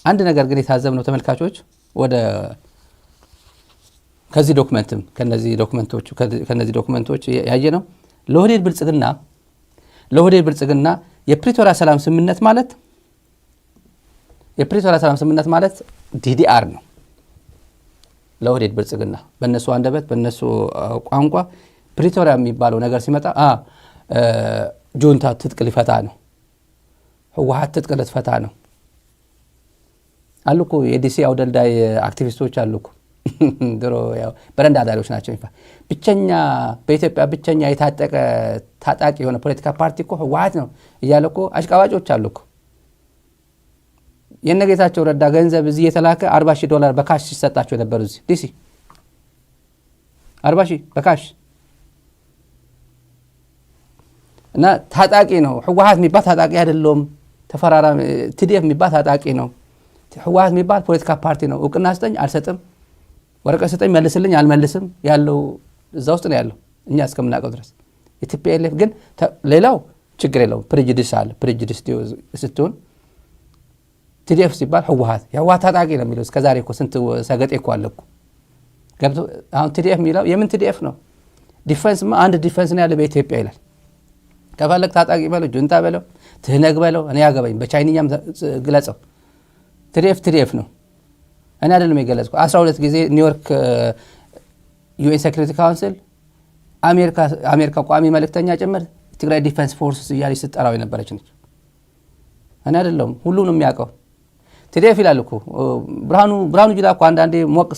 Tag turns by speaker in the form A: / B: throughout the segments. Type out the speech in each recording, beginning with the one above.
A: አንድ ነገር ግን የታዘብነው ተመልካቾች ወደ ከነዚህ ዶክመንቶች ያየነው ለኦህዴድ ብልጽግና የፕሪቶሪያ ሰላም ስምምነት ማለት ዲዲአር ነው። ለኦህዴድ ብልጽግና በእነሱ አንደበት በእነሱ ቋንቋ ፕሪቶሪያ የሚባለው ነገር ሲመጣ ጁንታ ትጥቅ ሊፈታ ነው፣ ህወሓት ትጥቅ ልትፈታ ነው አሉኮ። የዲሲ አውደልዳይ አክቲቪስቶች አሉኮ ድሮ ያው በረንዳ ዳሪዎች ናቸው። በኢትዮጵያ ብቸኛ የታጠቀ ታጣቂ የሆነ ፖለቲካ ፓርቲ እኮ ህወሓት ነው እያለኮ አሽቃባጮች አሉኮ። የነጌታቸው ረዳ ገንዘብ እዚህ የተላከ $40,000 በካሽ ሲሰጣቸው ነበር። እዚህ ዲሲ 40,000 በካሽ እና ታጣቂ ነው ህወሓት የሚባል ታጣቂ አይደለም። ተፈራራሚ TDF የሚባል ታጣቂ ነው። ህወሓት የሚባል ፖለቲካ ፓርቲ ነው። እውቅና ስጠኝ አልሰጥም፣ ወረቀት ስጠኝ መልስልኝ አልመልስም ያለው እዛ ውስጥ ነው ያለው እኛ እስከምናውቀው ድረስ። የቲፒኤልኤፍ ግን ሌላው ችግር የለውም። ፕሬጁዲስ አለ። ፕሬጁዲስ ስትሆን TDF ሲባል ህወሓት ታጣቂ ነው የሚለው እስከዛሬ እኮ ስንት ሰገጤ እኮ አለ እኮ ገብቶ። አሁን TDF የሚለው የምን TDF ነው? ዲፌንስ አንድ ዲፌንስ ነው ያለ በኢትዮጵያ ይላል። ከፈለክ ታጣቂ በለው ጁንታ በለው ትህነግ በለው እኔ ያገባኝ። በቻይንኛም ግለጸው። TDF ነው። እኔ አይደለም የገለጽኩ። 12 ጊዜ ኒውዮርክ UN ሴኩሪቲ ካውንስል አሜሪካ ቋሚ መልእክተኛ ጭምር ትግራይ ዲፌንስ ፎርስስ እያለች ስትጠራው የነበረች ነች። እኔ አይደለም ሁሉንም የሚያውቀው TDF ይላል እኮ። ብርሃኑ ጁላ እኮ አንዳንዴ ሞቅ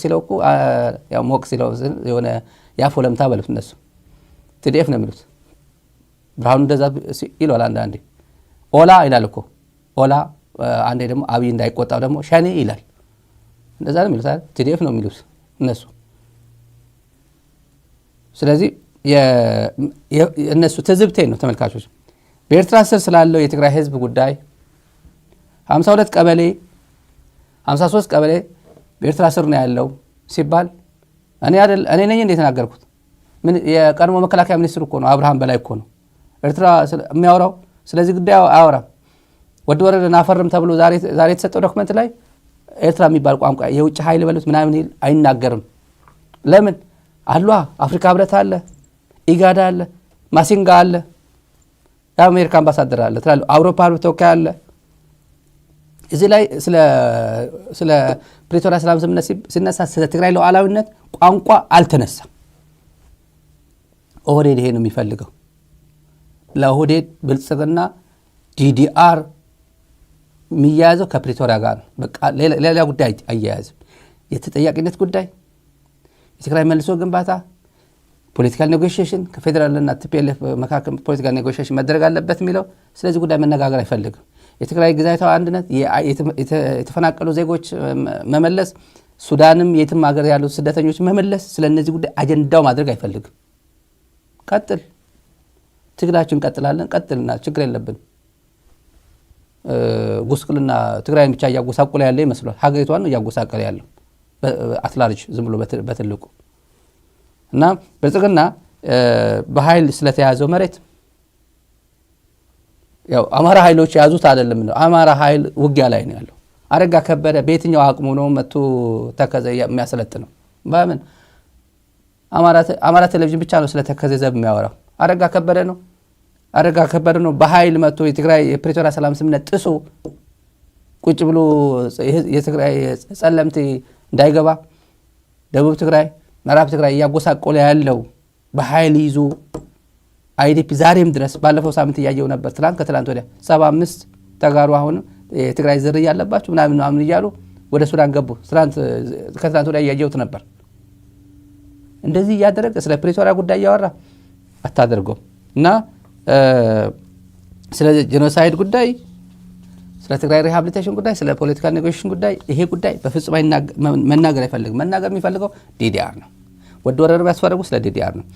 A: ሲለው የሆነ ያፎ ለምታ በሉት እነሱ TDF ነው የሚሉት። ብርሃኑ እንደዛ ይሏል አንዳንዴ። ኦላ ይላል እኮ ኦላ። አንዴ ደግሞ አብይ እንዳይቆጣው ደግሞ ሸኔ ይላል። እንደዛ ነው የሚሉት አይደል? TDF ነው የሚሉት እነሱ። ስለዚህ እነሱ ትዝብቴ ነው ተመልካቾች። በኤርትራ ስር ስላለው የትግራይ ህዝብ ጉዳይ 52 ቀበሌ 53 ቀበሌ በኤርትራ ስር ነው ያለው ሲባል እኔ ነኝ እንዴ የተናገርኩት? ምን የቀድሞ መከላከያ ሚኒስትር እኮ ነው አብርሃም በላይ እኮ ነው ኤርትራ የሚያወራው። ስለዚህ ጉዳይ አያወራም። ወደ ወረደና አፈርም ተብሎ ዛሬ የተሰጠው ዶክመንት ላይ ኤርትራ የሚባል ቋንቋ የውጭ ኃይል በሉት ምናምን አይናገርም። ለምን አሏ? አፍሪካ ህብረት አለ፣ ኢጋዳ አለ፣ ማሲንጋ አለ፣ የአሜሪካ አምባሳደር አለ ትላሉ፣ አውሮፓ ህብረት ተወካይ አለ። እዚህ ላይ ስለ ፕሪቶሪያ ሰላም ስምምነት ሲነሳ ስለ ትግራይ ሉዓላዊነት ቋንቋ አልተነሳም። ኦህዴድ ይሄ ነው የሚፈልገው። ለኦህዴድ ብልጽግና ዲዲአር የሚያያዘው ከፕሪቶሪያ ጋር ነው። በቃ ሌላ ጉዳይ አያያዝም። የተጠያቂነት ጉዳይ፣ የትግራይ መልሶ ግንባታ፣ ፖለቲካል ኔጎሽዬሽን ከፌደራልና TPLF መካከል ፖለቲካል ኔጎሽዬሽን መደረግ አለበት የሚለው ስለዚህ ጉዳይ መነጋገር አይፈልግም። የትግራይ ግዛታዊ አንድነት፣ የተፈናቀሉ ዜጎች መመለስ፣ ሱዳንም የትም ሀገር ያሉ ስደተኞች መመለስ፣ ስለነዚህ ጉዳይ አጀንዳው ማድረግ አይፈልግም። ቀጥል ትግላችን ቀጥላለን፣ ቀጥልና ችግር የለብን። ጉስቁልና ትግራይን ብቻ እያጎሳቆለ ያለ ይመስላል። ሀገሪቷን እያጎሳቀለ ያለው አትላርጅ ዝም ብሎ በትልቁ እና ብልጽግና በኃይል ስለተያዘው መሬት ያው አማራ ኃይሎች ያዙት አይደለም ነው። አማራ ኃይል ውጊያ ላይ ነው ያለው። አረጋ ከበደ በየትኛው አቅሙ ነው መጥቶ ተከዘ የሚያሰለጥነው? በምን አማራ ቴሌቪዥን ብቻ ነው ስለ ተከዘ ዘብ የሚያወራው? አረጋ ከበደ ነው በኃይል መጥቶ የትግራይ የፕሪቶሪያ ሰላም ስምምነት ጥሶ ቁጭ ብሎ የትግራይ ጸለምት እንዳይገባ ደቡብ ትግራይ ምዕራብ ትግራይ እያጎሳቆለ ያለው በኃይል ይዞ አይዲፒ ዛሬም ድረስ ባለፈው ሳምንት እያየው ነበር። ከትላንት ወዲያ 75 ተጋሩ አሁን የትግራይ ዝርያ ያለባቸው ምናምን እያሉ ወደ ሱዳን ገቡ። ከትላንት ወዲያ እያየውት ነበር። እንደዚህ እያደረገ ስለ ፕሪቶሪያ ጉዳይ እያወራ አታደርገው እና ስለ ጄኖሳይድ ጉዳይ፣ ስለ ትግራይ ሪሃብሊቴሽን ጉዳይ፣ ስለ ፖለቲካል ኔጎሽዬሽን ጉዳይ ይሄ ጉዳይ በፍጹም መናገር አይፈልግም። መናገር የሚፈልገው ዲዲአር ነው። ወደ ወረር ቢያስፈርጉ ስለ ዲዲአር ነው።